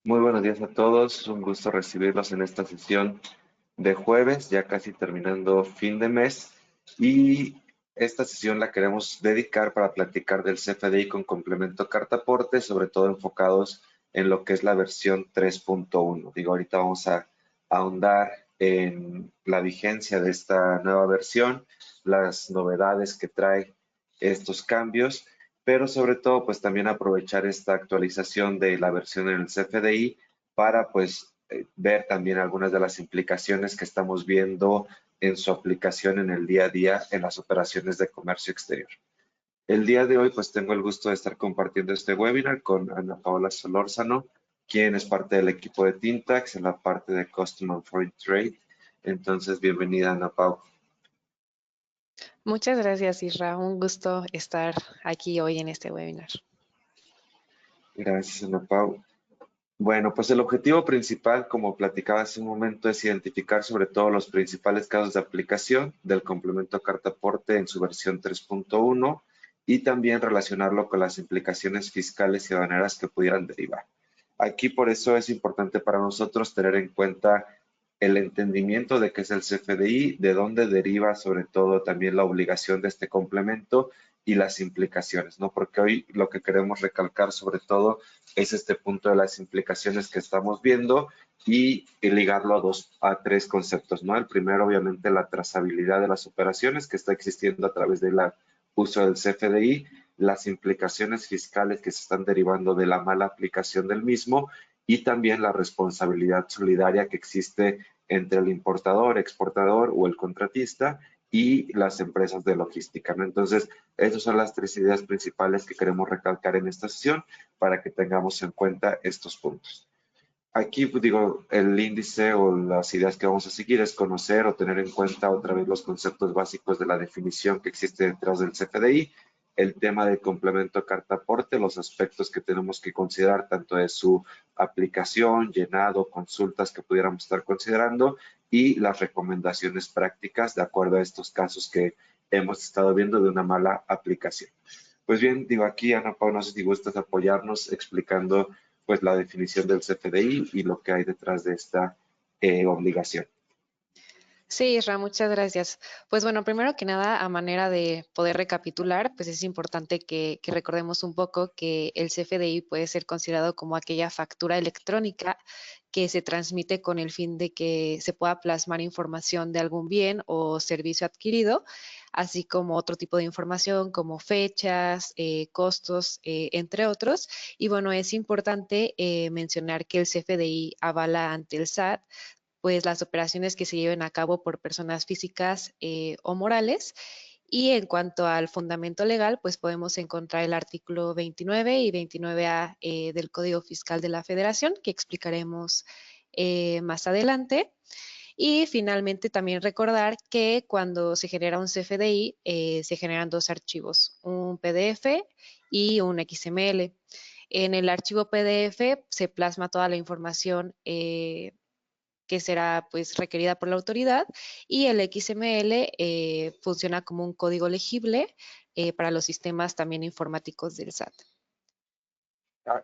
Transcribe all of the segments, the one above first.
Muy buenos días a todos, un gusto recibirlos en esta sesión de jueves, ya casi terminando fin de mes. Y esta sesión la queremos dedicar para platicar del CFDI con complemento carta aporte, sobre todo enfocados en lo que es la versión 3.1. Digo, ahorita vamos a ahondar en la vigencia de esta nueva versión, las novedades que trae estos cambios, pero sobre todo pues también aprovechar esta actualización de la versión en el CFDI para pues ver también algunas de las implicaciones que estamos viendo en su aplicación en el día a día en las operaciones de comercio exterior. El día de hoy pues tengo el gusto de estar compartiendo este webinar con Ana Paola Solórzano, quien es parte del equipo de Tintax en la parte de Custom and Foreign Trade. Entonces, bienvenida Ana Paola. Muchas gracias, Isra. Un gusto estar aquí hoy en este webinar. Gracias Ana Paola. Bueno, pues el objetivo principal, como platicaba hace un momento, es identificar sobre todo los principales casos de aplicación del complemento carta aporte en su versión 3.1 y también relacionarlo con las implicaciones fiscales y aduaneras que pudieran derivar. Aquí por eso es importante para nosotros tener en cuenta el entendimiento de qué es el CFDI, de dónde deriva sobre todo también la obligación de este complemento y las implicaciones, ¿no? Porque hoy lo que queremos recalcar sobre todo es este punto de las implicaciones que estamos viendo y ligarlo a tres conceptos, ¿no? El primero, obviamente, la trazabilidad de las operaciones que está existiendo a través del uso del CFDI, las implicaciones fiscales que se están derivando de la mala aplicación del mismo y también la responsabilidad solidaria que existe entre el importador, exportador o el contratista y las empresas de logística, ¿no? Entonces, esas son las tres ideas principales que queremos recalcar en esta sesión para que tengamos en cuenta estos puntos. Aquí, pues, digo, el índice o las ideas que vamos a seguir es conocer o tener en cuenta otra vez los conceptos básicos de la definición que existe detrás del CFDI, el tema del complemento carta aporte, los aspectos que tenemos que considerar, tanto de su aplicación, llenado, consultas que pudiéramos estar considerando y las recomendaciones prácticas de acuerdo a estos casos que hemos estado viendo de una mala aplicación. Pues bien, digo aquí, Ana Paula, no sé si gustas apoyarnos explicando pues la definición del CFDI y lo que hay detrás de esta obligación. Sí, Isra, muchas gracias. Pues bueno, primero que nada, a manera de poder recapitular, pues es importante que recordemos un poco que el CFDI puede ser considerado como aquella factura electrónica que se transmite con el fin de que se pueda plasmar información de algún bien o servicio adquirido, así como otro tipo de información como fechas, costos, entre otros. Y bueno, es importante mencionar que el CFDI avala ante el SAT pues las operaciones que se lleven a cabo por personas físicas o morales. Y en cuanto al fundamento legal, pues podemos encontrar el artículo 29 y 29A del Código Fiscal de la Federación, que explicaremos más adelante. Y finalmente también recordar que cuando se genera un CFDI, se generan dos archivos, un PDF y un XML. En el archivo PDF se plasma toda la información que será pues requerida por la autoridad y el XML funciona como un código legible para los sistemas también informáticos del SAT.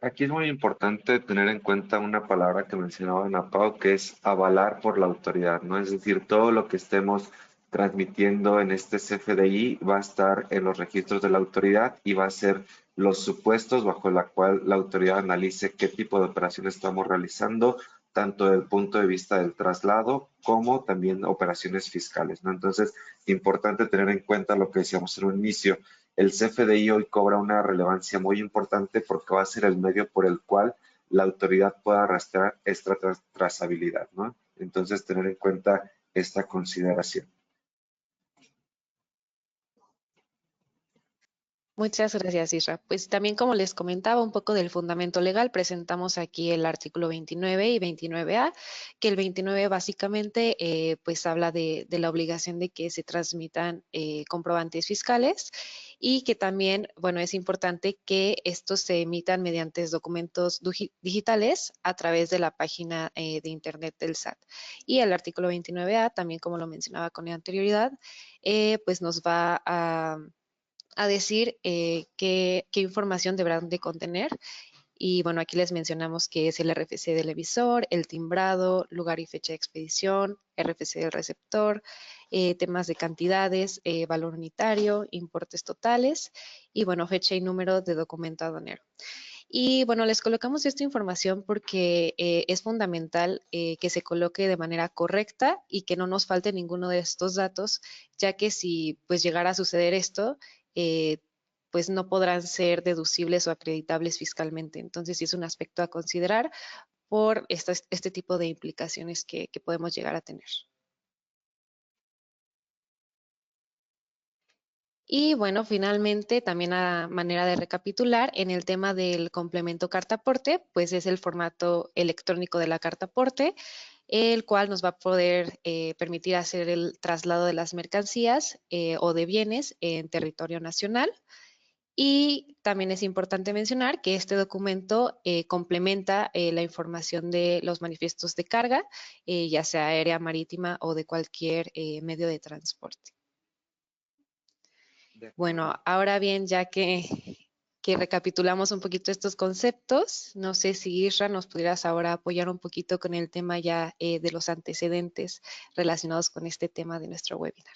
Aquí es muy importante tener en cuenta una palabra que mencionaba Ana Pau, que es avalar por la autoridad, ¿no? Es decir, todo lo que estemos transmitiendo en este CFDI va a estar en los registros de la autoridad y va a ser los supuestos bajo la cual la autoridad analice qué tipo de operaciones estamos realizando, tanto desde el punto de vista del traslado como también operaciones fiscales, ¿no? Entonces, importante tener en cuenta lo que decíamos en un inicio. El CFDI hoy cobra una relevancia muy importante porque va a ser el medio por el cual la autoridad pueda rastrear esta trazabilidad, ¿no? Entonces, tener en cuenta esta consideración. Muchas gracias, Isra. Pues también como les comentaba un poco del fundamento legal, presentamos aquí el artículo 29 y 29A, que el 29 básicamente pues habla de la obligación de que se transmitan comprobantes fiscales y que también, bueno, es importante que estos se emitan mediante documentos digitales a través de la página de internet del SAT. Y el artículo 29A, también como lo mencionaba con anterioridad, pues nos va a decir qué información deberán de contener Y bueno, aquí les mencionamos que es el RFC del emisor, el timbrado, lugar y fecha de expedición, RFC del receptor, temas de cantidades, valor unitario, importes totales y bueno, fecha y número de documento aduanero. Y bueno, les colocamos esta información porque es fundamental que se coloque de manera correcta y que no nos falte ninguno de estos datos, ya que si pues llegara a suceder esto, eh, pues no podrán ser deducibles o acreditables fiscalmente. Entonces, sí es un aspecto a considerar por este tipo de implicaciones que podemos llegar a tener. Y bueno, finalmente, también a manera de recapitular, en el tema del complemento carta-aporte, pues es el formato electrónico de la carta-aporte, el cual nos va a poder permitir hacer el traslado de las mercancías o de bienes en territorio nacional. Y también es importante mencionar que este documento complementa la información de los manifiestos de carga, ya sea aérea, marítima o de cualquier medio de transporte. De acuerdo. Bueno, ahora bien, ya que recapitulamos un poquito estos conceptos, no sé si Isra nos pudieras ahora apoyar un poquito con el tema ya de los antecedentes relacionados con este tema de nuestro webinar.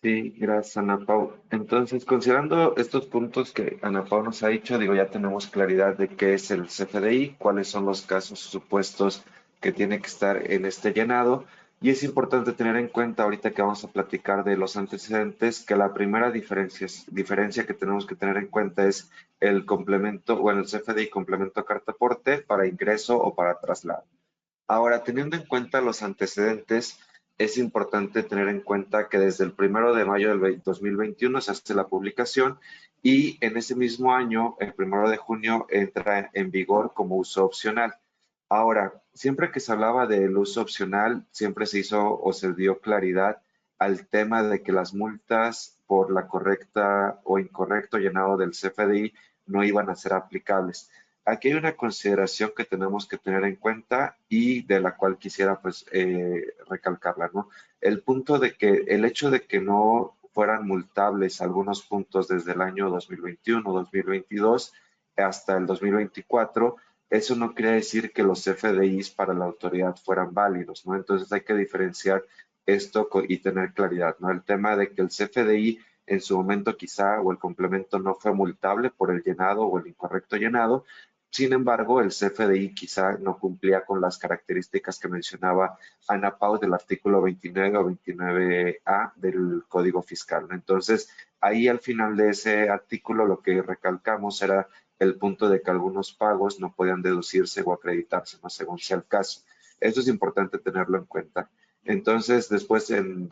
Sí, gracias, Ana Pau. Entonces, considerando estos puntos que Ana Pau nos ha dicho, digo, ya tenemos claridad de qué es el CFDI, cuáles son los casos supuestos que tiene que estar en este llenado. Y es importante tener en cuenta, ahorita que vamos a platicar de los antecedentes, que la primera diferencia que tenemos que tener en cuenta es el complemento, bueno, el CFDI complemento carta aporte para ingreso o para traslado. Ahora, teniendo en cuenta los antecedentes, es importante tener en cuenta que desde el 1 de mayo del 2021 se hace la publicación y en ese mismo año, el 1 de junio, entra en vigor como uso opcional. Ahora, siempre que se hablaba del uso opcional, siempre se hizo o se dio claridad al tema de que las multas por la correcta o incorrecto llenado del CFDI no iban a ser aplicables. Aquí hay una consideración que tenemos que tener en cuenta y de la cual quisiera pues recalcarla, ¿no? El punto de que el hecho de que no fueran multables algunos puntos desde el año 2021, 2022 hasta el 2024, eso no quiere decir que los FDIs para la autoridad fueran válidos, ¿no? Entonces hay que diferenciar esto y tener claridad, ¿no? El tema de que el CFDI en su momento quizá o el complemento no fue multable por el llenado o el incorrecto llenado. Sin embargo, el CFDI quizá no cumplía con las características que mencionaba Ana Pau del artículo 29 o 29A del Código Fiscal. Entonces, ahí al final de ese artículo lo que recalcamos era el punto de que algunos pagos no podían deducirse o acreditarse, ¿no? Según sea el caso. Esto es importante tenerlo en cuenta. Entonces, después en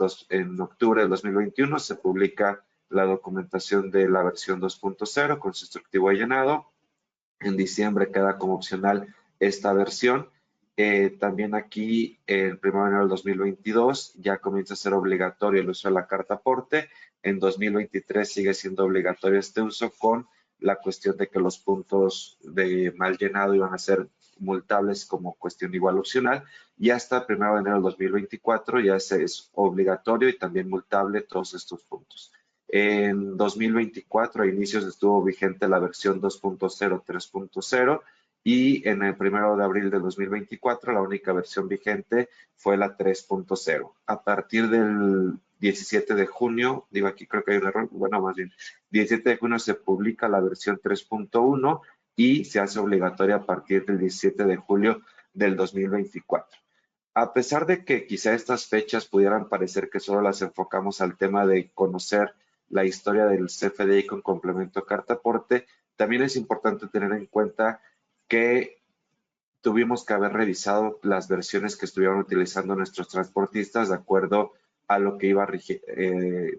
octubre de 2021 se publica la documentación de la versión 2.0 con su instructivo de llenado. En diciembre queda como opcional esta versión. También aquí, el 1 de enero del 2022, ya comienza a ser obligatorio el uso de la carta aporte. En 2023 sigue siendo obligatorio este uso con la cuestión de que los puntos de mal llenado iban a ser multables como cuestión igual opcional. Y hasta el 1 de enero del 2024 ya es obligatorio y también multable todos estos puntos. En 2024, a inicios, estuvo vigente la versión 2.0, 3.0 y en el 1 de abril de 2024 la única versión vigente fue la 3.0. A partir del 17 de junio, digo aquí creo que hay un error, bueno, más bien, 17 de junio se publica la versión 3.1 y se hace obligatoria a partir del 17 de julio del 2024. A pesar de que quizá estas fechas pudieran parecer que solo las enfocamos al tema de conocer la historia del CFDI con complemento carta aporte, también es importante tener en cuenta que tuvimos que haber revisado las versiones que estuvieron utilizando nuestros transportistas de acuerdo a lo que iba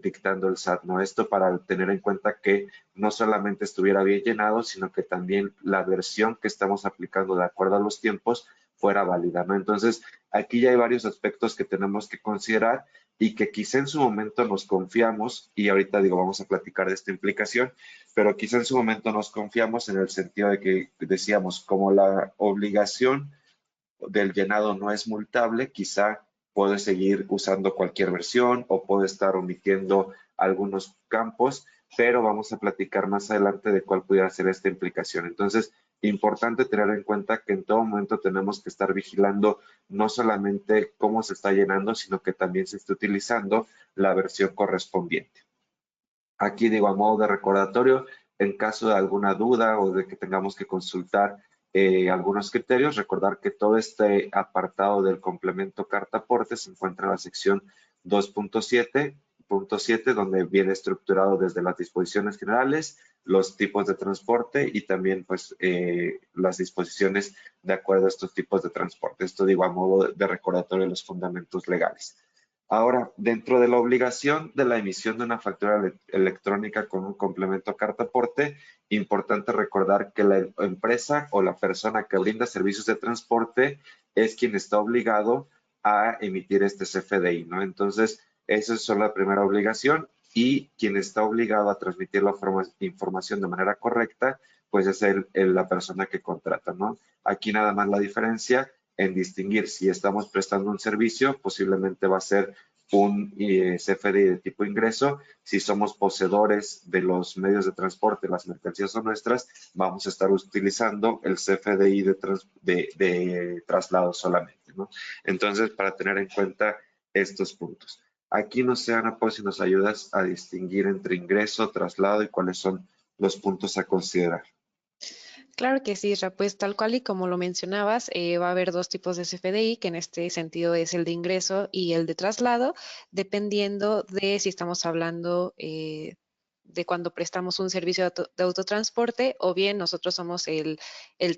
dictando el SAT, ¿no? Esto para tener en cuenta que no solamente estuviera bien llenado, sino que también la versión que estamos aplicando de acuerdo a los tiempos fuera válida, ¿no? Entonces, aquí ya hay varios aspectos que tenemos que considerar y que quizá en su momento nos confiamos, y ahorita digo, vamos a platicar de esta implicación, pero quizá en su momento nos confiamos en el sentido de que decíamos, como la obligación del llenado no es multable, quizá puede seguir usando cualquier versión o puede estar omitiendo algunos campos, pero vamos a platicar más adelante de cuál pudiera ser esta implicación. Entonces, Importante tener en cuenta que en todo momento tenemos que estar vigilando no solamente cómo se está llenando, sino que también se esté utilizando la versión correspondiente. Aquí digo, a modo de recordatorio, en caso de alguna duda o de que tengamos que consultar algunos criterios, recordar que todo este apartado del complemento carta aporte se encuentra en la sección 2.7, donde viene estructurado desde las disposiciones generales, los tipos de transporte y también pues las disposiciones de acuerdo a estos tipos de transporte. Esto digo a modo de recordatorio de los fundamentos legales. Ahora, dentro de la obligación de la emisión de una factura electrónica con un complemento carta aporte, importante recordar que la empresa o la persona que brinda servicios de transporte es quien está obligado a emitir este CFDI, ¿no? Entonces, esa es solo la primera obligación y quien está obligado a transmitir la información de manera correcta, pues es la persona que contrata, ¿no? Aquí nada más la diferencia en distinguir si estamos prestando un servicio, posiblemente va a ser un CFDI de tipo ingreso. Si somos poseedores de los medios de transporte, las mercancías son nuestras, vamos a estar utilizando el CFDI de traslado solamente, ¿no? Entonces, para tener en cuenta estos puntos. Aquí, no sé, Ana, pues si nos ayudas a distinguir entre ingreso, traslado y cuáles son los puntos a considerar. Claro que sí, Isra, pues tal cual y como lo mencionabas, va a haber dos tipos de CFDI, que en este sentido es el de ingreso y el de traslado, dependiendo de si estamos hablando de cuando prestamos un servicio de autotransporte o bien nosotros somos el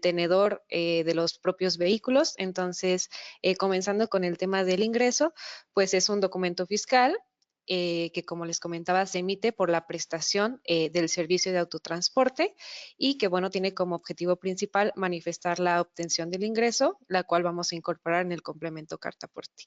tenedor de los propios vehículos. Entonces, comenzando con el tema del ingreso, pues es un documento fiscal que, como les comentaba, se emite por la prestación del servicio de autotransporte y que, bueno, tiene como objetivo principal manifestar la obtención del ingreso, la cual vamos a incorporar en el complemento carta aporte.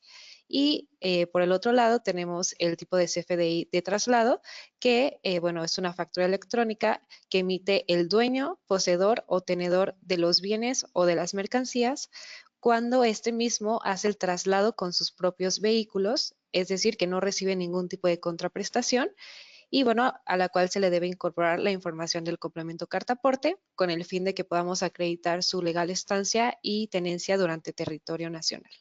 Y por el otro lado tenemos el tipo de CFDI de traslado, que, bueno, es una factura electrónica que emite el dueño, poseedor o tenedor de los bienes o de las mercancías cuando este mismo hace el traslado con sus propios vehículos, es decir, que no recibe ningún tipo de contraprestación y bueno, a la cual se le debe incorporar la información del complemento carta aporte con el fin de que podamos acreditar su legal estancia y tenencia durante territorio nacional.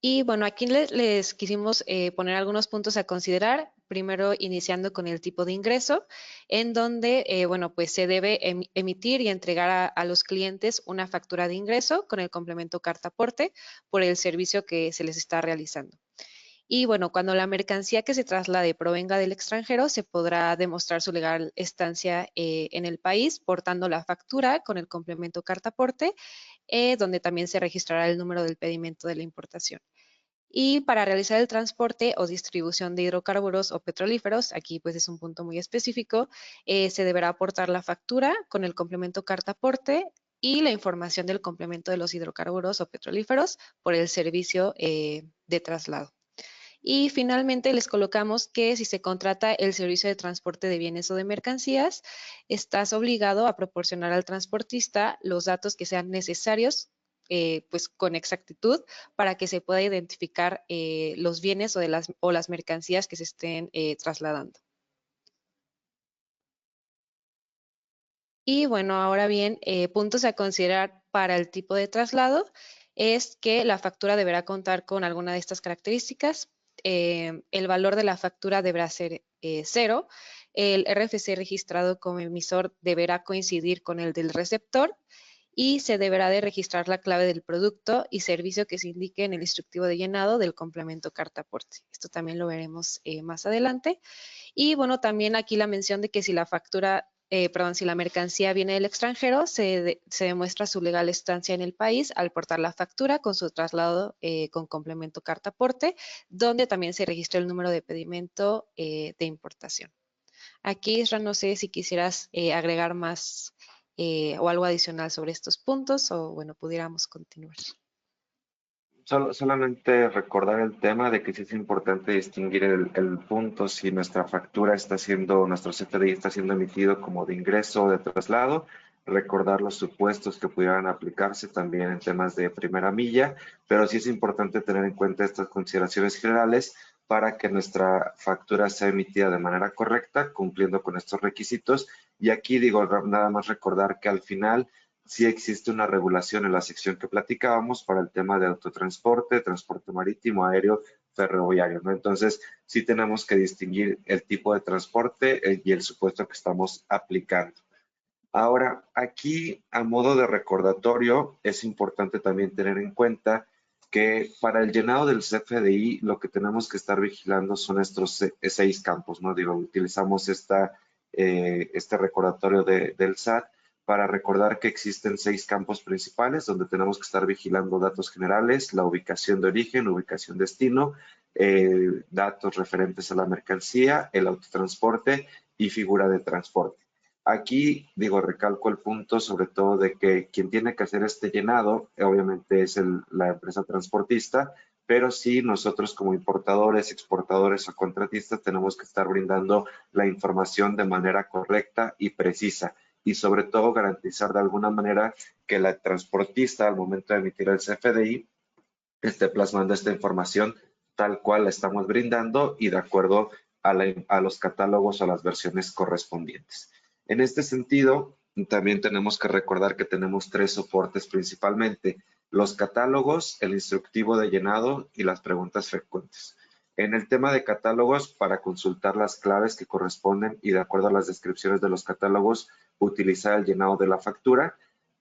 Y bueno, aquí les quisimos poner algunos puntos a considerar. Primero, iniciando con el tipo de ingreso, en donde, bueno, pues se debe emitir y entregar a los clientes una factura de ingreso con el complemento carta aporte por el servicio que se les está realizando. Y bueno, cuando la mercancía que se traslade provenga del extranjero, se podrá demostrar su legal estancia en el país portando la factura con el complemento carta aporte, donde también se registrará el número del pedimento de la importación. Y para realizar el transporte o distribución de hidrocarburos o petrolíferos, aquí pues es un punto muy específico, se deberá aportar la factura con el complemento carta aporte y la información del complemento de los hidrocarburos o petrolíferos por el servicio de traslado. Y finalmente les colocamos que si se contrata el servicio de transporte de bienes o de mercancías, estás obligado a proporcionar al transportista los datos que sean necesarios pues con exactitud para que se pueda identificar los bienes o las mercancías que se estén trasladando. Y bueno, ahora bien, puntos a considerar para el tipo de traslado es que la factura deberá contar con alguna de estas características. El valor de la factura deberá ser 0. El RFC registrado como emisor deberá coincidir con el del receptor y se deberá de registrar la clave del producto y servicio que se indique en el instructivo de llenado del complemento carta aporte. Esto también lo veremos más adelante. Y bueno, también aquí la mención de que si la factura, perdón, si la mercancía viene del extranjero, se demuestra su legal estancia en el país al portar la factura con su traslado con complemento carta aporte, donde también se registra el número de pedimento de importación. Aquí, Isra, no sé si quisieras agregar más o algo adicional sobre estos puntos o bueno, pudiéramos continuar. Solamente recordar el tema de que sí es importante distinguir el punto si nuestra factura está siendo, nuestro CFDI está siendo emitido como de ingreso o de traslado, recordar los supuestos que pudieran aplicarse también en temas de primera milla, pero sí es importante tener en cuenta estas consideraciones generales para que nuestra factura sea emitida de manera correcta, cumpliendo con estos requisitos. Y aquí digo, nada más recordar que al final sí existe una regulación en la sección que platicábamos para el tema de autotransporte, transporte marítimo, aéreo, ferroviario, ¿no? Entonces, sí tenemos que distinguir el tipo de transporte y el supuesto que estamos aplicando. Ahora, aquí a modo de recordatorio, es importante también tener en cuenta que para el llenado del CFDI lo que tenemos que estar vigilando son estos 6 campos, ¿no? Digo, utilizamos este recordatorio del SAT para recordar que existen 6 campos principales donde tenemos que estar vigilando datos generales, la ubicación de origen, ubicación destino, datos referentes a la mercancía, el autotransporte y figura de transporte. Aquí, digo, recalco el punto sobre todo de que quien tiene que hacer este llenado, obviamente es la empresa transportista, pero sí nosotros como importadores, exportadores o contratistas tenemos que estar brindando la información de manera correcta y precisa y sobre todo garantizar de alguna manera que la transportista al momento de emitir el CFDI esté plasmando esta información tal cual la estamos brindando y de acuerdo a los catálogos o las versiones correspondientes. En este sentido, también tenemos que recordar que tenemos 3 soportes principalmente: los catálogos, el instructivo de llenado y las preguntas frecuentes. En el tema de catálogos, para consultar las claves que corresponden y de acuerdo a las descripciones de los catálogos, utilizar el llenado de la factura,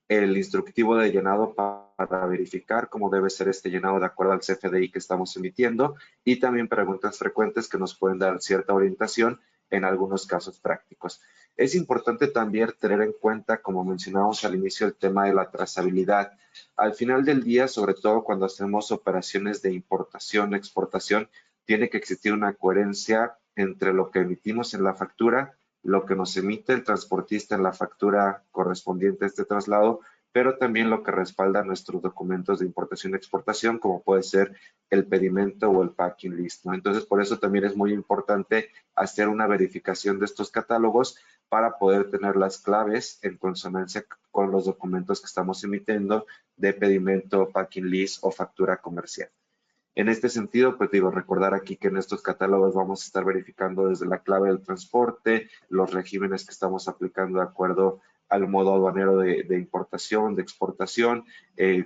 el instructivo de llenado para verificar cómo debe ser este llenado de acuerdo al CFDI que estamos emitiendo y también preguntas frecuentes que nos pueden dar cierta orientación en algunos casos prácticos. Es importante también tener en cuenta, como mencionábamos al inicio, el tema de la trazabilidad. Al final del día, sobre todo cuando hacemos operaciones de importación, exportación, tiene que existir una coherencia entre lo que emitimos en la factura, lo que nos emite el transportista en la factura correspondiente a este traslado, pero también lo que respalda nuestros documentos de importación y exportación, como puede ser el pedimento o el packing list, ¿no? Entonces, por eso también es muy importante hacer una verificación de estos catálogos para poder tener las claves en consonancia con los documentos que estamos emitiendo de pedimento, packing list o factura comercial. En este sentido, pues digo, recordar aquí que en estos catálogos vamos a estar verificando desde la clave del transporte, los regímenes que estamos aplicando de acuerdo al modo aduanero de importación, de exportación,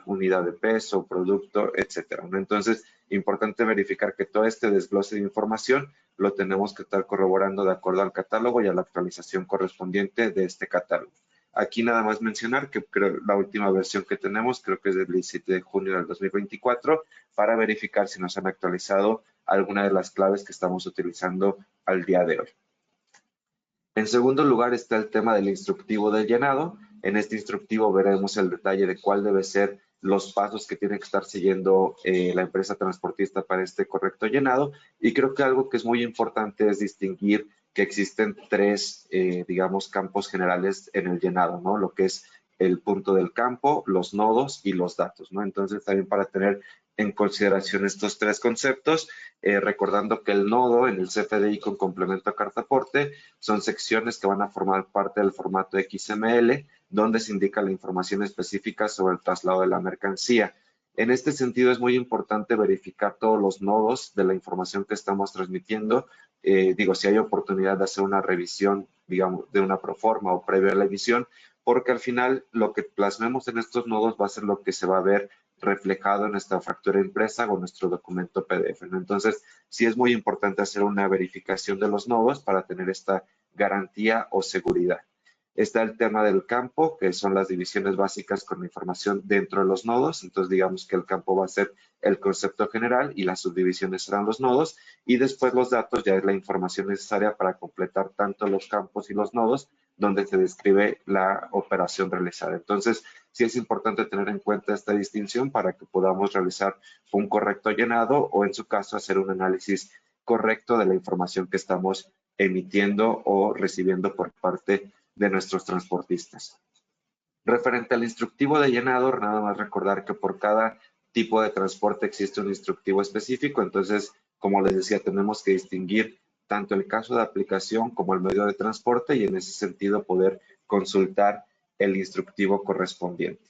unidad de peso, producto, etcétera, ¿no? Entonces, importante verificar que todo este desglose de información lo tenemos que estar corroborando de acuerdo al catálogo y a la actualización correspondiente de este catálogo. Aquí nada más mencionar que creo la última versión que tenemos, creo que es del 17 de junio del 2024, para verificar si nos han actualizado alguna de las claves que estamos utilizando al día de hoy. En segundo lugar está el tema del instructivo del llenado. En este instructivo veremos el detalle de cuál debe ser los pasos que tiene que estar siguiendo la empresa transportista para este correcto llenado. Y creo que algo que es muy importante es distinguir que existen 3, digamos, campos generales en el llenado, ¿no? Lo que es el punto del campo, los nodos y los datos, ¿no? Entonces, también para tener en consideración estos 3 conceptos, recordando que el nodo en el CFDI con complemento a cartaporte son secciones que van a formar parte del formato XML, donde se indica la información específica sobre el traslado de la mercancía. En este sentido, es muy importante verificar todos los nodos de la información que estamos transmitiendo. Digo, si hay oportunidad de hacer una revisión, digamos, de una proforma o previa a la emisión, porque al final lo que plasmemos en estos nodos va a ser lo que se va a ver reflejado en nuestra factura impresa o nuestro documento PDF, ¿no? Entonces, sí es muy importante hacer una verificación de los nodos para tener esta garantía o seguridad. Está el tema del campo, que son las divisiones básicas con la información dentro de los nodos. Entonces, digamos que el campo va a ser el concepto general y las subdivisiones serán los nodos. Y después los datos ya es la información necesaria para completar tanto los campos y los nodos donde se describe la operación realizada. Entonces, sí es importante tener en cuenta esta distinción para que podamos realizar un correcto llenado o, en su caso, hacer un análisis correcto de la información que estamos emitiendo o recibiendo por parte de nuestros transportistas. Referente al instructivo de llenado, nada más recordar que por cada tipo de transporte existe un instructivo específico. Entonces, como les decía, tenemos que distinguir tanto el caso de aplicación como el medio de transporte y en ese sentido poder consultar el instructivo correspondiente.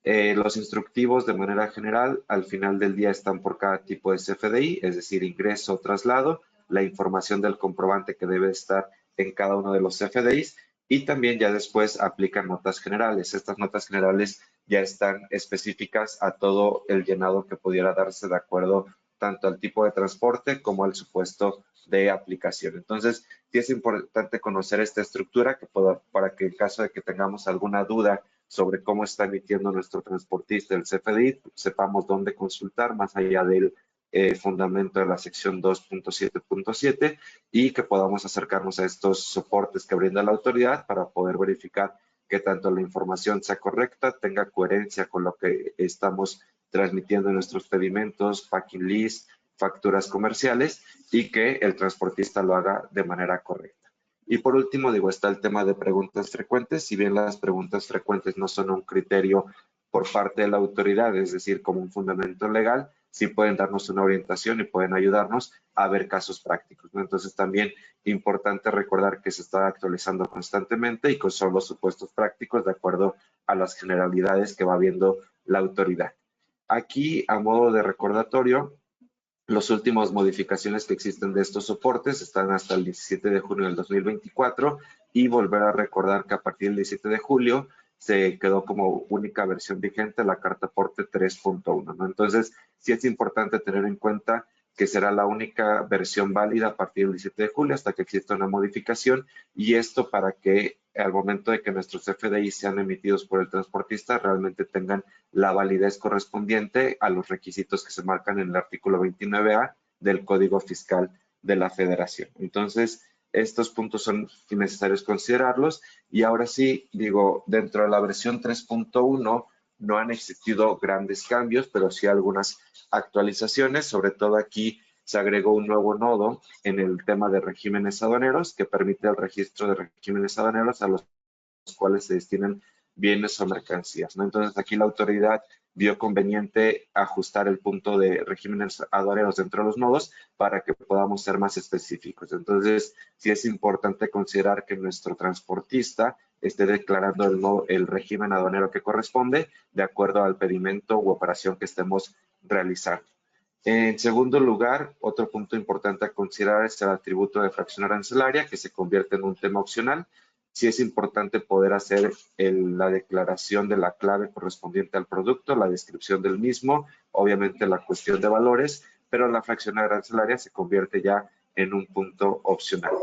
Los instructivos de manera general al final del día están por cada tipo de CFDI, es decir, ingreso o traslado, la información del comprobante que debe estar en cada uno de los CFDIs y también ya después aplican notas generales. Estas notas generales ya están específicas a todo el llenado que pudiera darse de acuerdo tanto al tipo de transporte como al supuesto de aplicación. Entonces, sí es importante conocer esta estructura para que en caso de que tengamos alguna duda sobre cómo está emitiendo nuestro transportista el CFDI, sepamos dónde consultar más allá del fundamento de la sección 2.7.7 y que podamos acercarnos a estos soportes que brinda la autoridad para poder verificar que tanto la información sea correcta, tenga coherencia con lo que estamos transmitiendo en nuestros pedimentos, packing list, facturas comerciales y que el transportista lo haga de manera correcta. Y por último, digo, está el tema de preguntas frecuentes. Si bien las preguntas frecuentes no son un criterio por parte de la autoridad, es decir, como un fundamento legal, sí pueden darnos una orientación y pueden ayudarnos a ver casos prácticos, ¿no? Entonces también importante recordar que se está actualizando constantemente y que son los supuestos prácticos de acuerdo a las generalidades que va viendo la autoridad. Aquí, a modo de recordatorio, las últimas modificaciones que existen de estos soportes están hasta el 17 de junio del 2024 y volver a recordar que a partir del 17 de julio se quedó como única versión vigente la carta aporte 3.1, ¿no? Entonces, sí es importante tener en cuenta que será la única versión válida a partir del 17 de julio hasta que exista una modificación y esto para que al momento de que nuestros FDI sean emitidos por el transportista realmente tengan la validez correspondiente a los requisitos que se marcan en el artículo 29A del Código Fiscal de la Federación. Entonces, estos puntos son necesarios considerarlos y ahora sí, digo, dentro de la versión 3.1 no han existido grandes cambios, pero sí algunas actualizaciones, sobre todo aquí se agregó un nuevo nodo en el tema de regímenes aduaneros que permite el registro de regímenes aduaneros a los cuales se destinan bienes o mercancías, ¿no? Entonces aquí la autoridad vio conveniente ajustar el punto de regímenes aduaneros dentro de los nodos para que podamos ser más específicos. Entonces, sí es importante considerar que nuestro transportista esté declarando el régimen aduanero que corresponde de acuerdo al pedimento u operación que estemos realizando. En segundo lugar, otro punto importante a considerar es el atributo de fracción arancelaria, que se convierte en un tema opcional. Sí es importante poder hacer la declaración de la clave correspondiente al producto, la descripción del mismo, obviamente la cuestión de valores, pero la fracción arancelaria se convierte ya en un punto opcional.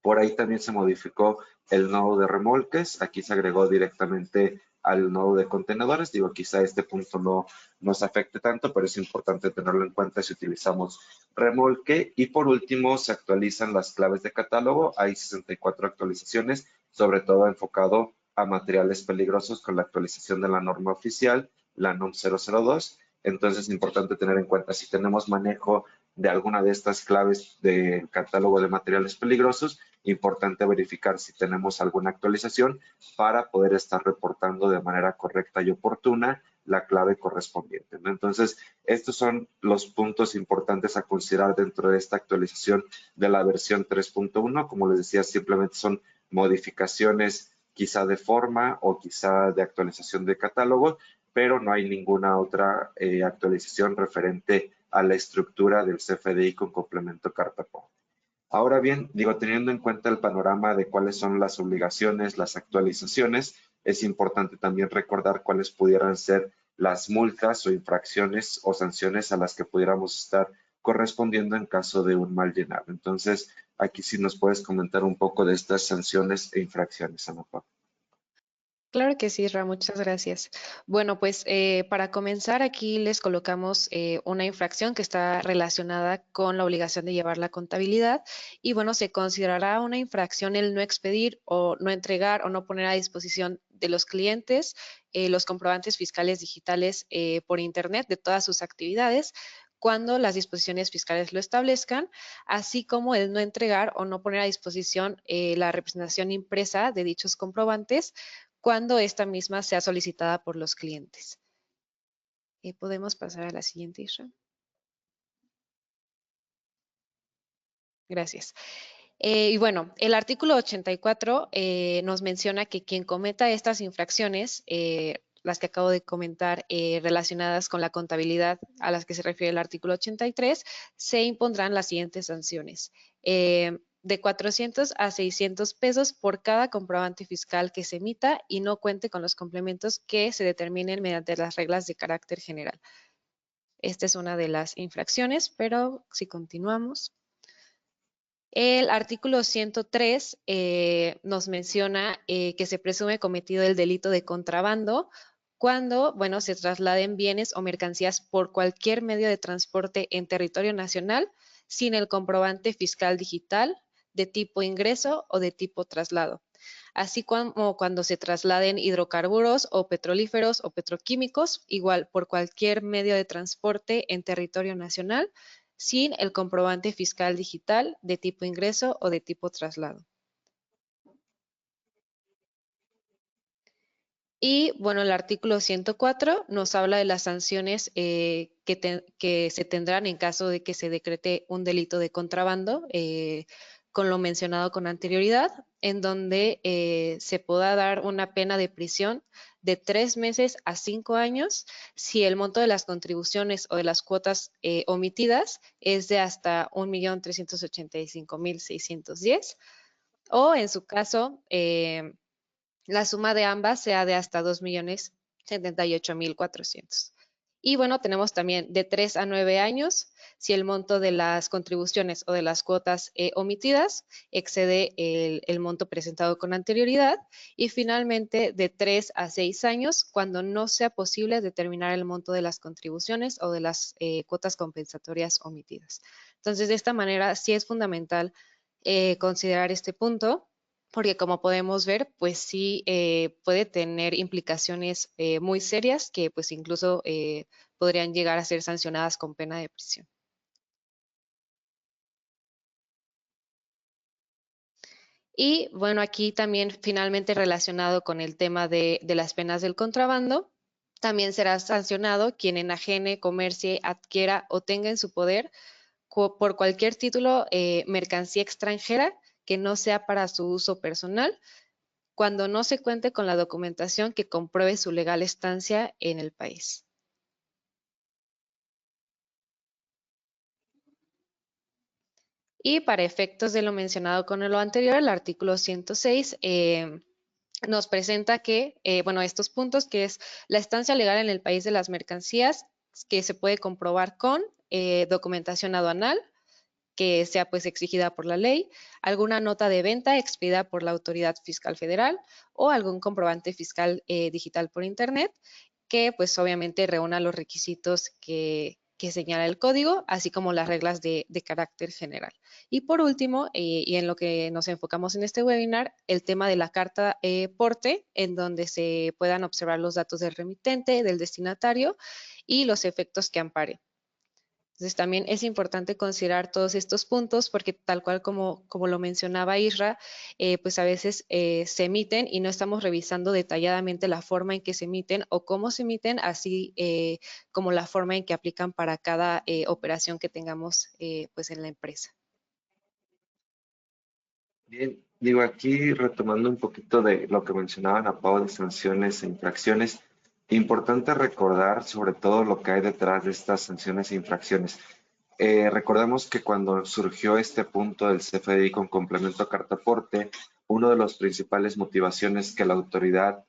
Por ahí también se modificó el nodo de remolques. Aquí se agregó directamente al nodo de contenedores. Digo, quizá este punto no nos afecte tanto, pero es importante tenerlo en cuenta si utilizamos remolque. Y por último, se actualizan las claves de catálogo. Hay 64 actualizaciones, sobre todo enfocado a materiales peligrosos con la actualización de la norma oficial, la NOM 002. Entonces es importante tener en cuenta si tenemos manejo de alguna de estas claves del catálogo de materiales peligrosos, importante verificar si tenemos alguna actualización para poder estar reportando de manera correcta y oportuna la clave correspondiente, ¿no? Entonces, estos son los puntos importantes a considerar dentro de esta actualización de la versión 3.1. Como les decía, simplemente son modificaciones quizá de forma o quizá de actualización de catálogo, pero no hay ninguna otra actualización referente a la estructura del CFDI con complemento carta aporte. Ahora bien, digo, teniendo en cuenta el panorama de cuáles son las obligaciones, las actualizaciones, es importante también recordar cuáles pudieran ser las multas o infracciones o sanciones a las que pudiéramos estar correspondiendo en caso de un mal llenado. Entonces, aquí sí nos puedes comentar un poco de estas sanciones e infracciones, Ana Paula. Claro que sí, Ra, muchas gracias. Bueno, pues para comenzar aquí les colocamos una infracción que está relacionada con la obligación de llevar la contabilidad y bueno, se considerará una infracción el no expedir o no entregar o no poner a disposición de los clientes los comprobantes fiscales digitales por Internet de todas sus actividades cuando las disposiciones fiscales lo establezcan, así como el no entregar o no poner a disposición la representación impresa de dichos comprobantes cuando esta misma sea solicitada por los clientes. Podemos pasar a la siguiente, Isra. Gracias. Y bueno, el artículo 84 nos menciona que quien cometa estas infracciones las que acabo de comentar relacionadas con la contabilidad a las que se refiere el artículo 83, se impondrán las siguientes sanciones. De 400 a 600 pesos por cada comprobante fiscal que se emita y no cuente con los complementos que se determinen mediante las reglas de carácter general. Esta es una de las infracciones, pero si continuamos. El artículo 103 nos menciona que se presume cometido el delito de contrabando cuando, bueno, se trasladen bienes o mercancías por cualquier medio de transporte en territorio nacional sin el comprobante fiscal digital de tipo ingreso o de tipo traslado, así como cuando se trasladen hidrocarburos o petrolíferos o petroquímicos, igual por cualquier medio de transporte en territorio nacional, sin el comprobante fiscal digital de tipo ingreso o de tipo traslado. Y bueno, el artículo 104 nos habla de las sanciones que se tendrán en caso de que se decrete un delito de contrabando, con lo mencionado con anterioridad, en donde se pueda dar una pena de prisión de 3 meses a 5 años si el monto de las contribuciones o de las cuotas omitidas es de hasta 1.385.610, o en su caso, la suma de ambas sea de hasta 2.078.400. Y bueno, tenemos también de 3 a 9 años si el monto de las contribuciones o de las cuotas omitidas excede el monto presentado con anterioridad. Y finalmente, de 3 a 6 años cuando no sea posible determinar el monto de las contribuciones o de las cuotas compensatorias omitidas. Entonces, de esta manera sí es fundamental considerar este punto, porque como podemos ver, pues sí puede tener implicaciones muy serias que pues incluso podrían llegar a ser sancionadas con pena de prisión. Y bueno, aquí también finalmente relacionado con el tema de las penas del contrabando, también será sancionado quien enajene, comercie, adquiera o tenga en su poder por cualquier título mercancía extranjera que no sea para su uso personal, cuando no se cuente con la documentación que compruebe su legal estancia en el país. Y para efectos de lo mencionado con lo anterior, el artículo 106 nos presenta que, bueno, estos puntos, que es la estancia legal en el país de las mercancías, que se puede comprobar con documentación aduanal, que sea pues exigida por la ley, alguna nota de venta expedida por la Autoridad Fiscal Federal o algún comprobante fiscal digital por Internet, que pues obviamente reúna los requisitos que señala el código, así como las reglas de carácter general. Y por último, y en lo que nos enfocamos en este webinar, el tema de la carta porte, en donde se puedan observar los datos del remitente, del destinatario y los efectos que ampare. Entonces también es importante considerar todos estos puntos porque tal cual como lo mencionaba Isra, pues a veces se emiten y no estamos revisando detalladamente la forma en que se emiten o cómo se emiten, así como la forma en que aplican para cada operación que tengamos pues en la empresa. Bien, digo aquí retomando un poquito de lo que mencionaban a Pau de sanciones e infracciones, importante recordar sobre todo lo que hay detrás de estas sanciones e infracciones. Recordemos que cuando surgió este punto del CFDI con complemento a carta aporte, una de las principales motivaciones que la autoridad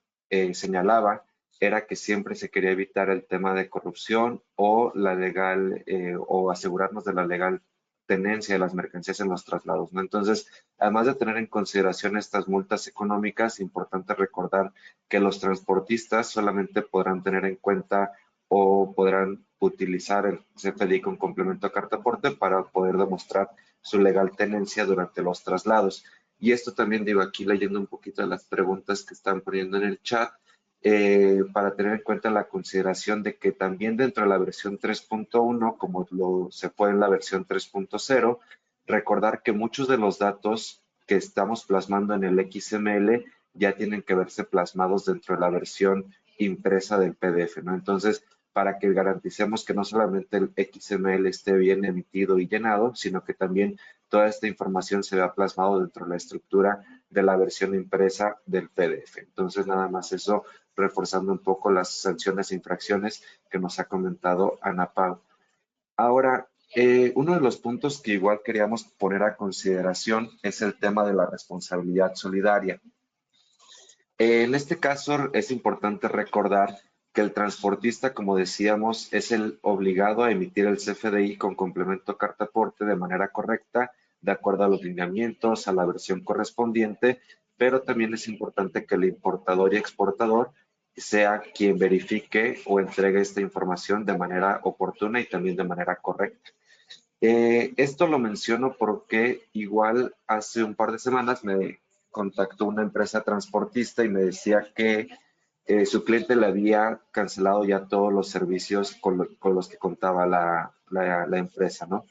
señalaba era que siempre se quería evitar el tema de corrupción o la legal o asegurarnos de la legal tenencia de las mercancías en los traslados, ¿no? Entonces, además de tener en consideración estas multas económicas, importante recordar que los transportistas solamente podrán tener en cuenta o podrán utilizar el CFDI con complemento a carta aporte para poder demostrar su legal tenencia durante los traslados. Y esto también digo aquí leyendo un poquito de las preguntas que están poniendo en el chat, para tener en cuenta la consideración de que también dentro de la versión 3.1, como se fue en la versión 3.0, recordar que muchos de los datos que estamos plasmando en el XML ya tienen que verse plasmados dentro de la versión impresa del PDF, ¿no? Entonces, para que garanticemos que no solamente el XML esté bien emitido y llenado, sino que también toda esta información se vea plasmado dentro de la estructura de la versión impresa del PDF. Entonces, nada más eso reforzando un poco las sanciones e infracciones que nos ha comentado Ana Pau. Ahora, uno de los puntos que igual queríamos poner a consideración es el tema de la responsabilidad solidaria. En este caso es importante recordar que el transportista, como decíamos, es el obligado a emitir el CFDI con complemento carta aporte de manera correcta, de acuerdo a los lineamientos, a la versión correspondiente, pero también es importante que el importador y exportador sea quien verifique o entregue esta información de manera oportuna y también de manera correcta. Esto lo menciono porque igual hace un par de semanas me contactó una empresa transportista y me decía que su cliente le había cancelado ya todos los servicios con los que contaba la empresa, ¿no?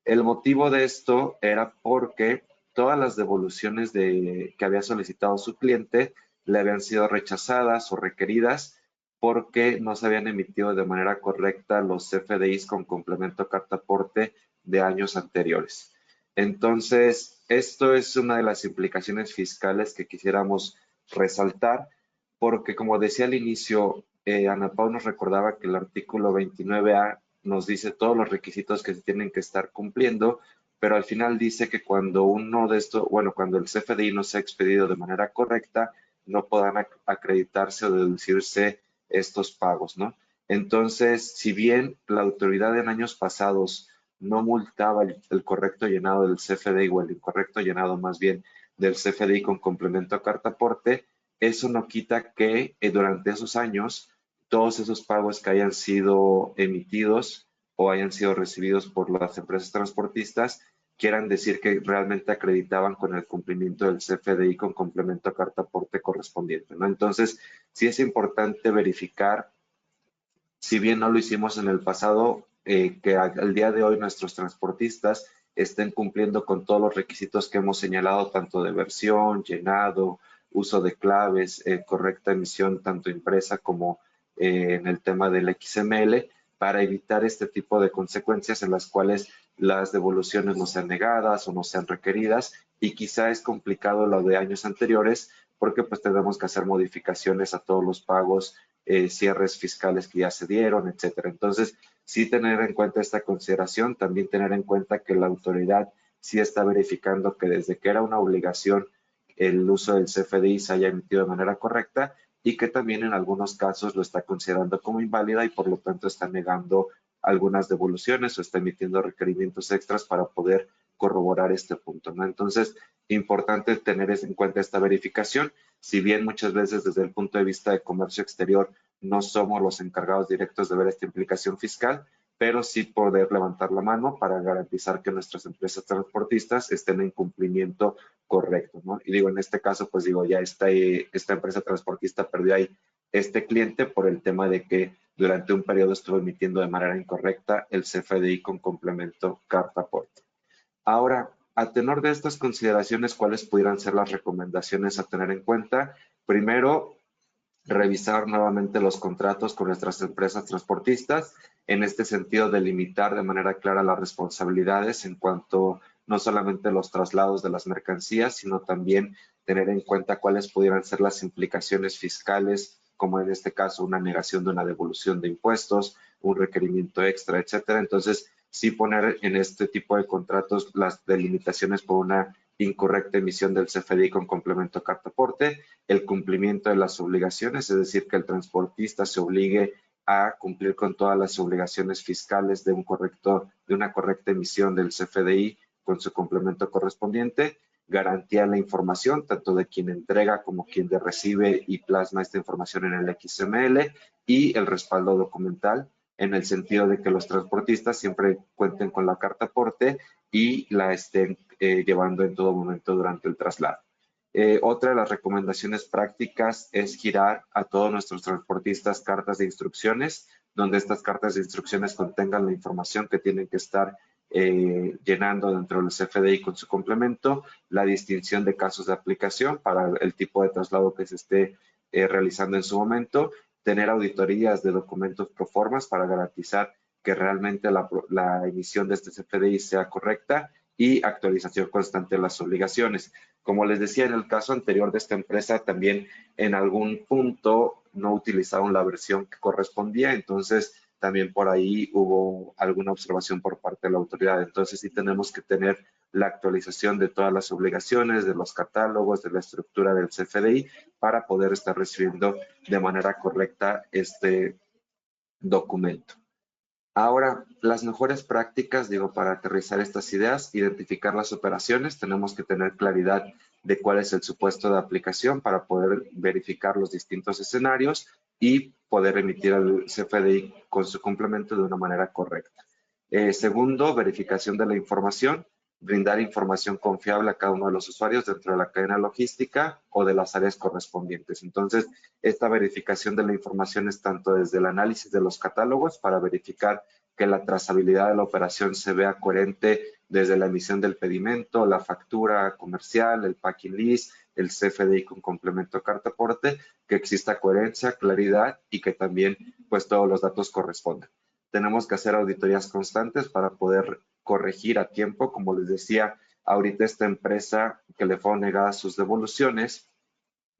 El motivo de esto era porque todas las devoluciones que había solicitado su cliente le habían sido rechazadas o requeridas porque no se habían emitido de manera correcta los CFDIs con complemento carta aporte de años anteriores. Entonces, esto es una de las implicaciones fiscales que quisiéramos resaltar, porque como decía al inicio, Ana Pau nos recordaba que el artículo 29A nos dice todos los requisitos que se tienen que estar cumpliendo, pero al final dice que cuando uno de estos, bueno, cuando el CFDI no se ha expedido de manera correcta, no podrán acreditarse o deducirse estos pagos, ¿no? Entonces, si bien la autoridad en años pasados no multaba el correcto llenado del CFDI o el incorrecto llenado más bien del CFDI con complemento a carta aporte, eso no quita que durante esos años todos esos pagos que hayan sido emitidos o hayan sido recibidos por las empresas transportistas quieran decir que realmente acreditaban con el cumplimiento del CFDI con complemento a carta aporte correspondiente, ¿no? Entonces, sí es importante verificar, si bien no lo hicimos en el pasado, que al día de hoy nuestros transportistas estén cumpliendo con todos los requisitos que hemos señalado, tanto de versión, llenado, uso de claves, correcta emisión tanto impresa como en el tema del XML, para evitar este tipo de consecuencias en las cuales las devoluciones no sean negadas o no sean requeridas, y quizá es complicado lo de años anteriores porque pues tenemos que hacer modificaciones a todos los pagos, cierres fiscales que ya se dieron, etcétera. Entonces, sí tener en cuenta esta consideración, también tener en cuenta que la autoridad sí está verificando que desde que era una obligación el uso del CFDI se haya emitido de manera correcta y que también en algunos casos lo está considerando como inválida y por lo tanto está negando algunas devoluciones o está emitiendo requerimientos extras para poder corroborar este punto, ¿no? Entonces, importante tener en cuenta esta verificación. Si bien muchas veces desde el punto de vista de comercio exterior no somos los encargados directos de ver esta implicación fiscal, pero sí poder levantar la mano para garantizar que nuestras empresas transportistas estén en cumplimiento correcto, ¿no? Y digo, en este caso, pues digo, ya esta empresa transportista perdió ahí este cliente por el tema de que durante un periodo estuvo emitiendo de manera incorrecta el CFDI con complemento carta aporte. Ahora, a tenor de estas consideraciones, ¿cuáles pudieran ser las recomendaciones a tener en cuenta? Primero, revisar nuevamente los contratos con nuestras empresas transportistas, en este sentido delimitar de manera clara las responsabilidades en cuanto no solamente los traslados de las mercancías, sino también tener en cuenta cuáles pudieran ser las implicaciones fiscales, como en este caso una negación de una devolución de impuestos, un requerimiento extra, etcétera. Entonces, sí poner en este tipo de contratos las delimitaciones por una incorrecta emisión del CFDI con complemento carta aporte, el cumplimiento de las obligaciones, es decir, que el transportista se obligue a cumplir con todas las obligaciones fiscales de una correcta emisión del CFDI con su complemento correspondiente, garantía la información tanto de quien entrega como quien recibe y plasma esta información en el XML y el respaldo documental en el sentido de que los transportistas siempre cuenten con la carta aporte y la estén llevando en todo momento durante el traslado. Otra de las recomendaciones prácticas es girar a todos nuestros transportistas cartas de instrucciones, donde estas cartas de instrucciones contengan la información que tienen que estar llenando dentro del CFDI con su complemento, la distinción de casos de aplicación para el tipo de traslado que se esté realizando en su momento, tener auditorías de documentos pro formas para garantizar que realmente la emisión de este CFDI sea correcta y actualización constante de las obligaciones. Como les decía, en el caso anterior de esta empresa, también en algún punto no utilizaron la versión que correspondía, entonces también por ahí hubo alguna observación por parte de la autoridad. Entonces sí tenemos que tener la actualización de todas las obligaciones, de los catálogos, de la estructura del CFDI para poder estar recibiendo de manera correcta este documento. Ahora, las mejores prácticas, digo, para aterrizar estas ideas, identificar las operaciones, tenemos que tener claridad de cuál es el supuesto de aplicación para poder verificar los distintos escenarios y poder emitir el CFDI con su complemento de una manera correcta. Segundo, verificación de la información, brindar información confiable a cada uno de los usuarios dentro de la cadena logística o de las áreas correspondientes. Entonces, esta verificación de la información es tanto desde el análisis de los catálogos para verificar que la trazabilidad de la operación se vea coherente desde la emisión del pedimento, la factura comercial, el packing list, el CFDI con complemento carta aporte, que exista coherencia, claridad y que también pues todos los datos correspondan. Tenemos que hacer auditorías constantes para poder corregir a tiempo. Como les decía, ahorita esta empresa que le fueron negadas sus devoluciones,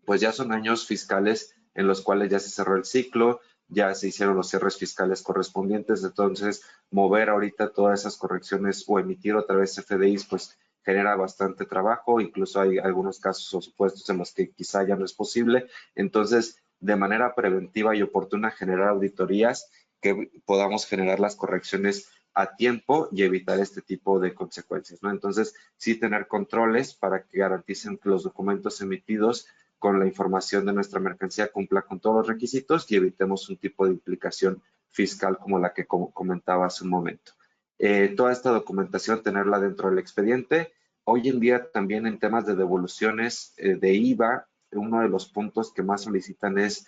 pues ya son años fiscales en los cuales ya se cerró el ciclo, ya se hicieron los cierres fiscales correspondientes, entonces mover ahorita todas esas correcciones o emitir otra vez CFDIs, pues genera bastante trabajo, incluso hay algunos casos o supuestos en los que quizá ya no es posible, entonces de manera preventiva y oportuna generar auditorías que podamos generar las correcciones a tiempo y evitar este tipo de consecuencias, ¿no? Entonces, sí tener controles para que garanticen que los documentos emitidos con la información de nuestra mercancía cumpla con todos los requisitos y evitemos un tipo de implicación fiscal como la que comentaba hace un momento. Toda esta documentación, tenerla dentro del expediente. Hoy en día también en temas de devoluciones de IVA, uno de los puntos que más solicitan es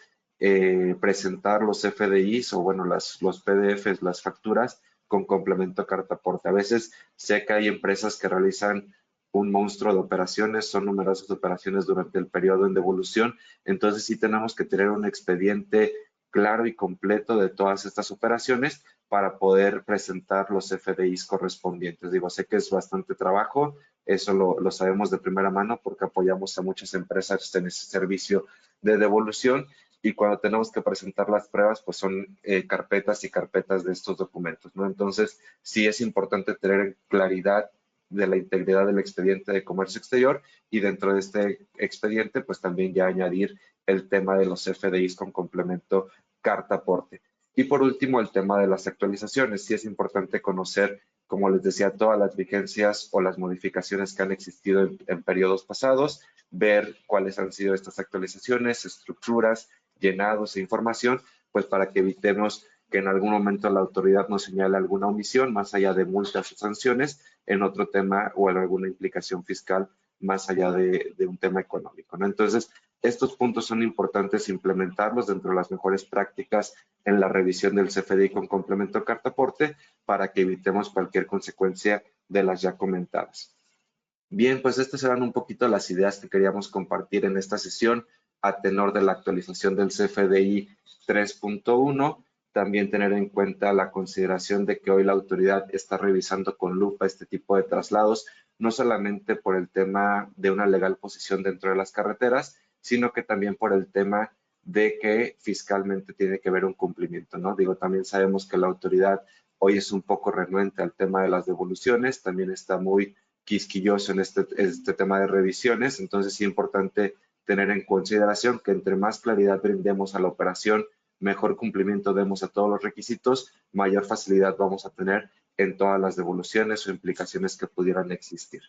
presentar los FDIs o bueno, los PDFs, las facturas con complemento carta aporte. A veces sé que hay empresas que realizan un monstruo de operaciones, son numerosas operaciones durante el periodo en devolución, entonces sí tenemos que tener un expediente claro y completo de todas estas operaciones para poder presentar los FDIs correspondientes. Digo, sé que es bastante trabajo, eso lo sabemos de primera mano porque apoyamos a muchas empresas en ese servicio de devolución y cuando tenemos que presentar las pruebas, pues son carpetas y carpetas de estos documentos, ¿no? Entonces, sí es importante tener claridad de la integridad del expediente de comercio exterior y dentro de este expediente, pues también ya añadir el tema de los FDIs con complemento carta aporte. Y por último, el tema de las actualizaciones. Sí es importante conocer, como les decía, todas las vigencias o las modificaciones que han existido en periodos pasados, ver cuáles han sido estas actualizaciones, estructuras, llenados e información, pues para que evitemos que en algún momento la autoridad nos señale alguna omisión, más allá de multas o sanciones, en otro tema o en alguna implicación fiscal, más allá de un tema económico, ¿no? Entonces, estos puntos son importantes implementarlos dentro de las mejores prácticas en la revisión del CFDI con complemento carta aporte para que evitemos cualquier consecuencia de las ya comentadas. Bien, pues estas eran un poquito las ideas que queríamos compartir en esta sesión a tenor de la actualización del CFDI 3.1. También tener en cuenta la consideración de que hoy la autoridad está revisando con lupa este tipo de traslados, no solamente por el tema de una legal posición dentro de las carreteras, sino que también por el tema de que fiscalmente tiene que haber un cumplimiento, ¿no? Digo, también sabemos que la autoridad hoy es un poco renuente al tema de las devoluciones, también está muy quisquilloso en este tema de revisiones, entonces es importante tener en consideración que entre más claridad brindemos a la operación, mejor cumplimiento demos a todos los requisitos, mayor facilidad vamos a tener en todas las devoluciones o implicaciones que pudieran existir.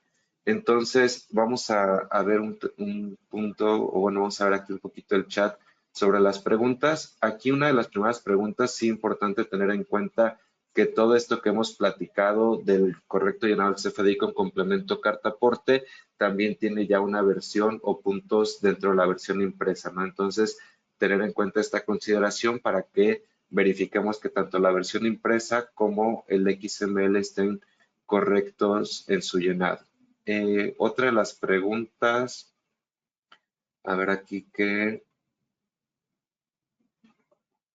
Entonces, vamos a ver un punto, o bueno, vamos a ver aquí un poquito el chat sobre las preguntas. Aquí una de las primeras preguntas, sí importante tener en cuenta que todo esto que hemos platicado del correcto llenado del CFDI con complemento carta aporte también tiene ya una versión o puntos dentro de la versión impresa, ¿no? Entonces, tener en cuenta esta consideración para que verifiquemos que tanto la versión impresa como el XML estén correctos en su llenado. Otra de las preguntas, a ver aquí que...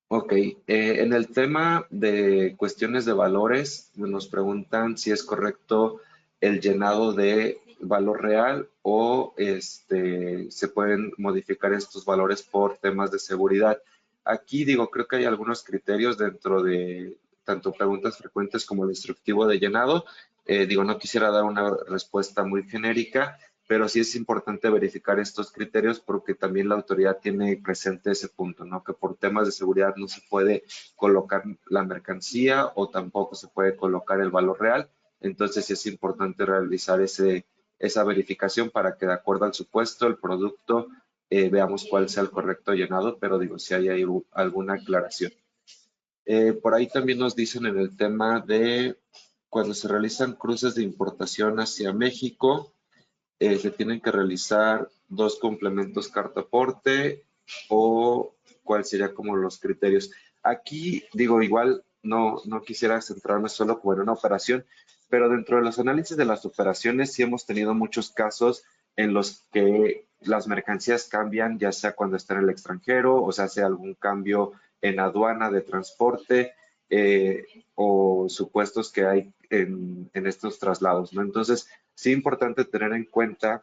Ok, en el tema de cuestiones de valores, nos preguntan si es correcto el llenado de valor real o se pueden modificar estos valores por temas de seguridad. Aquí digo, creo que hay algunos criterios dentro de tanto preguntas frecuentes como el instructivo de llenado. Digo, no quisiera dar una respuesta muy genérica, pero sí es importante verificar estos criterios porque también la autoridad tiene presente ese punto, ¿no? Que por temas de seguridad no se puede colocar la mercancía o tampoco se puede colocar el valor real. Entonces sí es importante realizar esa verificación para que de acuerdo al supuesto, el producto, veamos cuál sea el correcto llenado, pero digo, si hay alguna aclaración. Por ahí también nos dicen en el tema de cuando se realizan cruces de importación hacia México, se tienen que realizar 2 complementos carta aporte o cuál sería como los criterios. Aquí digo, igual no quisiera centrarme solo como en una operación, pero dentro de los análisis de las operaciones sí hemos tenido muchos casos en los que las mercancías cambian, ya sea cuando está en el extranjero, o sea, sea algún cambio en aduana de transporte eh, o supuestos que hay en estos traslados, ¿no? Entonces, sí es importante tener en cuenta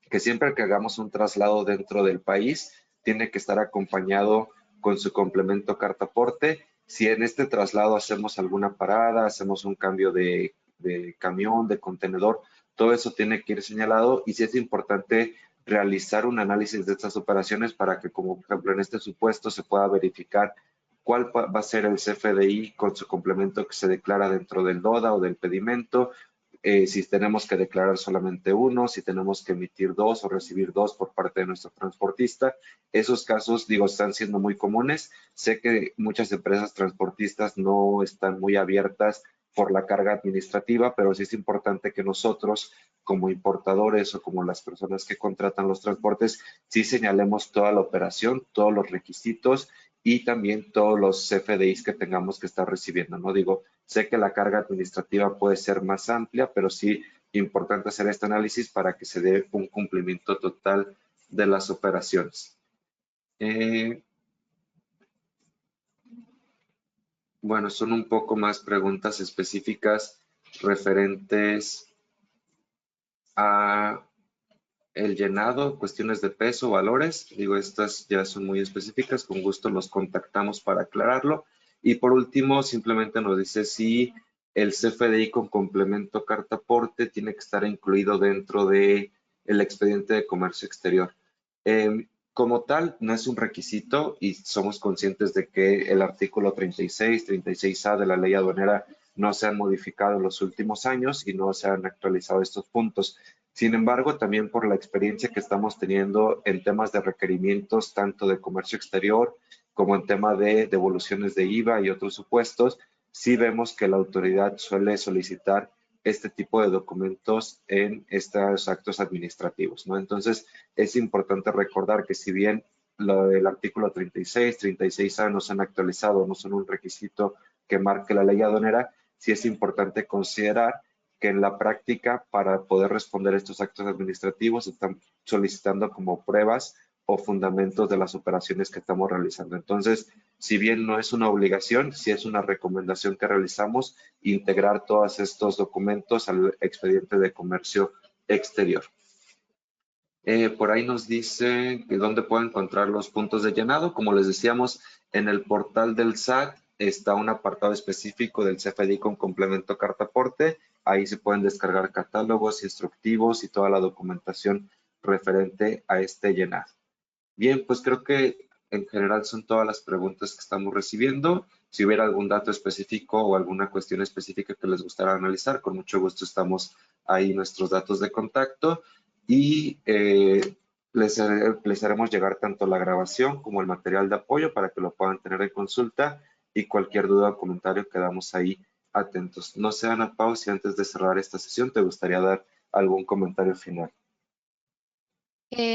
que siempre que hagamos un traslado dentro del país, tiene que estar acompañado con su complemento cartaporte. Si en este traslado hacemos alguna parada, hacemos un cambio de camión, de contenedor, todo eso tiene que ir señalado y sí es importante realizar un análisis de estas operaciones para que, como por ejemplo en este supuesto, se pueda verificar cuál va a ser el CFDI con su complemento que se declara dentro del DODA o del pedimento, si tenemos que declarar solamente uno, si tenemos que emitir dos o recibir dos por parte de nuestro transportista. Esos casos, digo, están siendo muy comunes. Sé que muchas empresas transportistas no están muy abiertas por la carga administrativa, pero sí es importante que nosotros, como importadores o como las personas que contratan los transportes, sí señalemos toda la operación, todos los requisitos y también todos los CFDIs que tengamos que estar recibiendo, ¿no? Digo, sé que la carga administrativa puede ser más amplia, pero sí importante hacer este análisis para que se dé un cumplimiento total de las operaciones. Bueno, son un poco más preguntas específicas referentes a el llenado, cuestiones de peso, valores. Digo, estas ya son muy específicas, con gusto los contactamos para aclararlo. Y por último, simplemente nos dice si el CFDI con complemento carta aporte tiene que estar incluido dentro de el expediente de comercio exterior. Como tal, no es un requisito y somos conscientes de que el artículo 36, 36A de la ley aduanera no se han modificado en los últimos años y no se han actualizado estos puntos. Sin embargo, también por la experiencia que estamos teniendo en temas de requerimientos, tanto de comercio exterior como en tema de devoluciones de IVA y otros supuestos, sí vemos que la autoridad suele solicitar este tipo de documentos en estos actos administrativos, ¿no? Entonces, es importante recordar que si bien lo del artículo 36, 36A no se han actualizado, no son un requisito que marque la ley aduanera, sí es importante considerar que en la práctica, para poder responder estos actos administrativos, están solicitando como pruebas o fundamentos de las operaciones que estamos realizando. Entonces, si bien no es una obligación, sí es una recomendación que realizamos integrar todos estos documentos al expediente de comercio exterior. Por ahí nos dice que dónde pueden encontrar los puntos de llenado. Como les decíamos, en el portal del SAT está un apartado específico del CFDI con complemento carta aporte. Ahí se pueden descargar catálogos, instructivos y toda la documentación referente a este llenado. Bien, pues creo que en general son todas las preguntas que estamos recibiendo. Si hubiera algún dato específico o alguna cuestión específica que les gustara analizar, con mucho gusto estamos ahí nuestros datos de contacto y les haremos llegar tanto la grabación como el material de apoyo para que lo puedan tener en consulta y cualquier duda o comentario quedamos ahí atentos. No sé, Ana Pau, si antes de cerrar esta sesión te gustaría dar algún comentario final.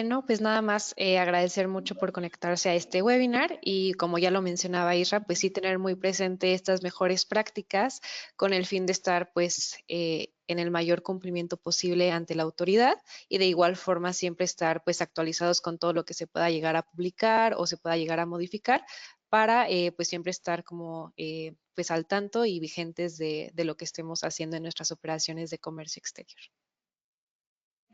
No, pues nada más agradecer mucho por conectarse a este webinar y como ya lo mencionaba Isra, pues sí tener muy presente estas mejores prácticas con el fin de estar pues en el mayor cumplimiento posible ante la autoridad y de igual forma siempre estar pues actualizados con todo lo que se pueda llegar a publicar o se pueda llegar a modificar para pues siempre estar como pues al tanto y vigentes de lo que estemos haciendo en nuestras operaciones de comercio exterior.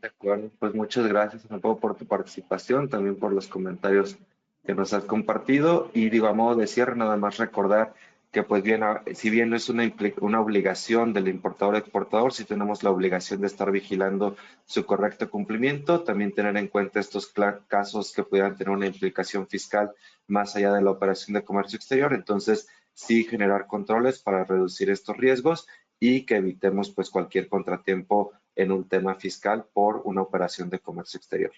De acuerdo, pues muchas gracias, Ana por tu participación, también por los comentarios que nos has compartido. Y digo, a modo de cierre, nada más recordar que, pues bien, si bien no es una obligación del importador o exportador, sí tenemos la obligación de estar vigilando su correcto cumplimiento, también tener en cuenta estos casos que pudieran tener una implicación fiscal más allá de la operación de comercio exterior. Entonces, sí generar controles para reducir estos riesgos y que evitemos pues cualquier contratiempo en un tema fiscal por una operación de comercio exterior.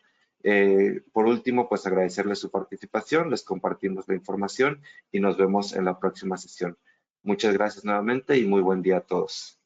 Por último, pues agradecerles su participación, les compartimos la información y nos vemos en la próxima sesión. Muchas gracias nuevamente y muy buen día a todos.